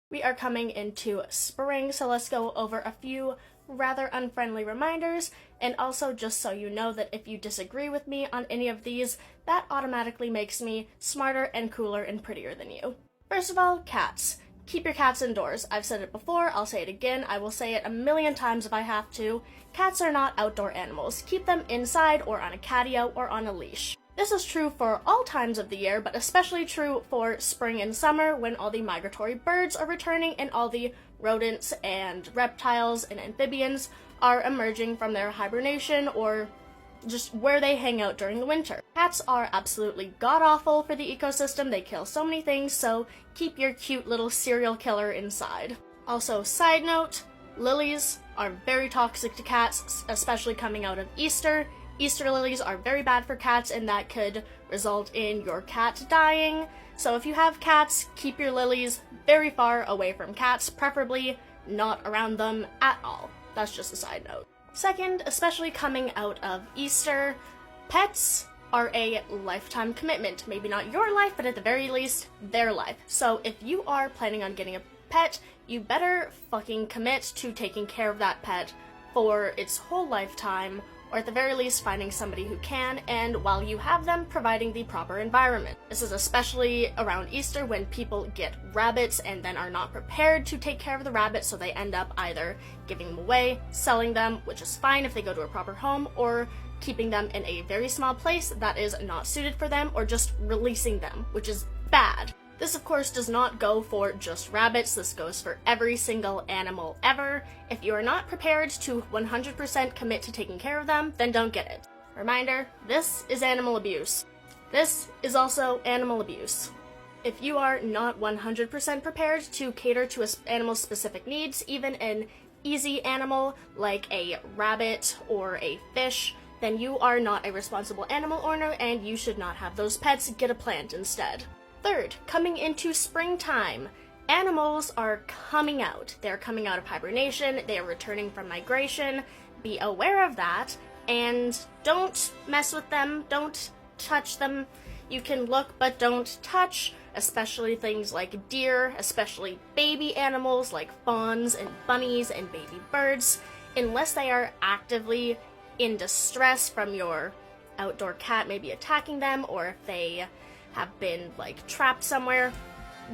We are coming into spring, so let's go over a few rather unfriendly reminders, and also just so you know that if you disagree with me on any of these, that automatically makes me smarter and cooler and prettier than you. First of all, cats. Keep your cats indoors. I've said it before, I'll say it again, I will say it a million times if I have to. Cats are not outdoor animals. Keep them inside or on a catio or on a leash. This is true for all times of the year, but especially true for spring and summer when all the migratory birds are returning and all the rodents and reptiles and amphibians are emerging from their hibernation or just where they hang out during the winter. Cats are absolutely god-awful for the ecosystem. They kill so many things, so keep your cute little serial killer inside. Also, side note, lilies are very toxic to cats, especially coming out of Easter. Easter lilies are very bad for cats, and that could result in your cat dying. So if you have cats, keep your lilies very far away from cats, preferably not around them at all. That's just a side note. Second, especially coming out of Easter, pets are a lifetime commitment. Maybe not your life, but at the very least, their life. So if you are planning on getting a pet, you better fucking commit to taking care of that pet for its whole lifetime, or at the very least finding somebody who can, and while you have them, providing the proper environment. This is especially around Easter when people get rabbits and then are not prepared to take care of the rabbits, so they end up either giving them away, selling them, which is fine if they go to a proper home, or keeping them in a very small place that is not suited for them, or just releasing them, which is bad. This, of course, does not go for just rabbits. This goes for every single animal ever. If you are not prepared to 100% commit to taking care of them, then don't get it. Reminder, this is animal abuse. This is also animal abuse. If you are not 100% prepared to cater to an animal's specific needs, even an easy animal like a rabbit or a fish, then you are not a responsible animal owner and you should not have those pets. Get a plant instead. Third, coming into springtime, animals are coming out. They're coming out of hibernation, they are returning from migration. Be aware of that, and don't mess with them, don't touch them. You can look, but don't touch, especially things like deer, especially baby animals like fawns and bunnies and baby birds, unless they are actively in distress from your outdoor cat maybe attacking them, or if they have been trapped somewhere.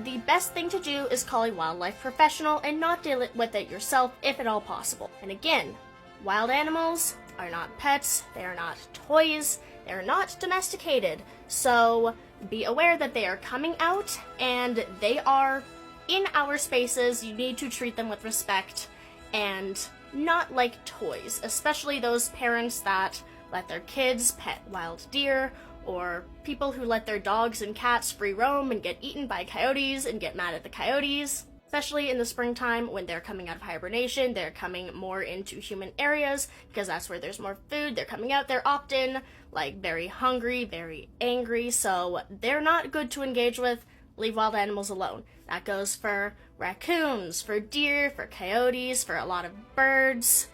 The best thing to do is call a wildlife professional and not deal with it yourself if at all possible. And again, wild animals are not pets, they are not toys, they are not domesticated. So be aware that they are coming out and they are in our spaces. You need to treat them with respect and not like toys, especially those parents that let their kids pet wild deer, or people who let their dogs and cats free roam and get eaten by coyotes and get mad at the coyotes. Especially in the springtime when they're coming out of hibernation, they're coming more into human areas because that's where there's more food. They're coming out, they're often very hungry, very angry, so they're not good to engage with. Leave wild animals alone. That goes for raccoons, for deer, for coyotes, for a lot of birds.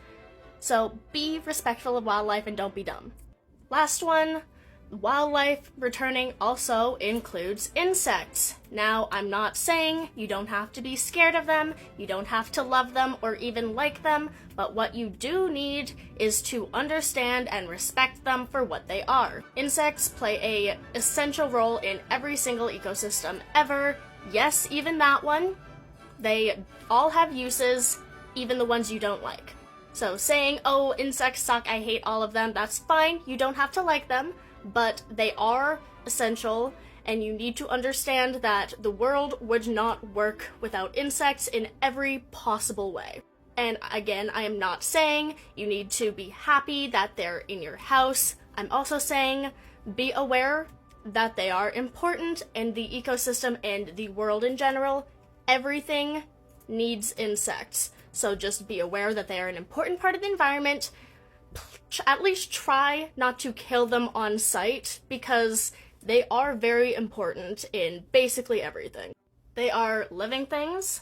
So be respectful of wildlife and don't be dumb. Last one. Wildlife returning also includes insects. Now, I'm not saying you don't have to be scared of them, you don't have to love them or even like them, but what you do need is to understand and respect them for what they are. Insects play an essential role in every single ecosystem ever. Yes, even that one. They all have uses, even the ones you don't like. So saying, oh, insects suck, I hate all of them, that's fine, you don't have to like them. But they are essential, and you need to understand that the world would not work without insects in every possible way. And again, I am not saying you need to be happy that they're in your house. I'm also saying be aware that they are important in the ecosystem and the world in general. Everything needs insects. So just be aware that they are an important part of the environment. At least try not to kill them on sight, because they are very important in basically everything. They are living things,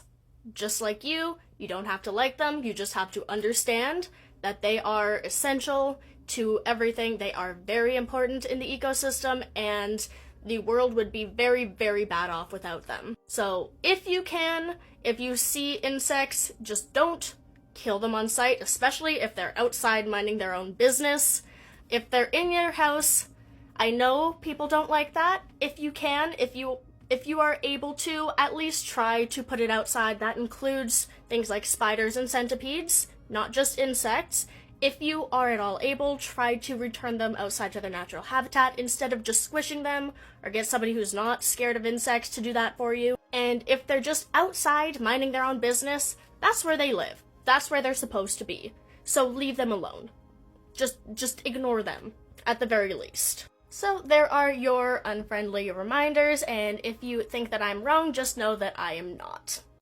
just like you. You don't have to like them, you just have to understand that they are essential to everything. They are very important in the ecosystem, and the world would be very, very bad off without them. So if you can, if you see insects, just don't kill them on sight, especially if they're outside minding their own business. If they're in your house, I know people don't like that. If you can, if you are able to, at least try to put it outside. That includes things like spiders and centipedes, not just insects. If you are at all able, try to return them outside to their natural habitat instead of just squishing them, or get somebody who's not scared of insects to do that for you. And if they're just outside minding their own business, that's where they live. That's where they're supposed to be. So leave them alone. Just ignore them, at the very least. So there are your unfriendly reminders, and if you think that I'm wrong, just know that I am not.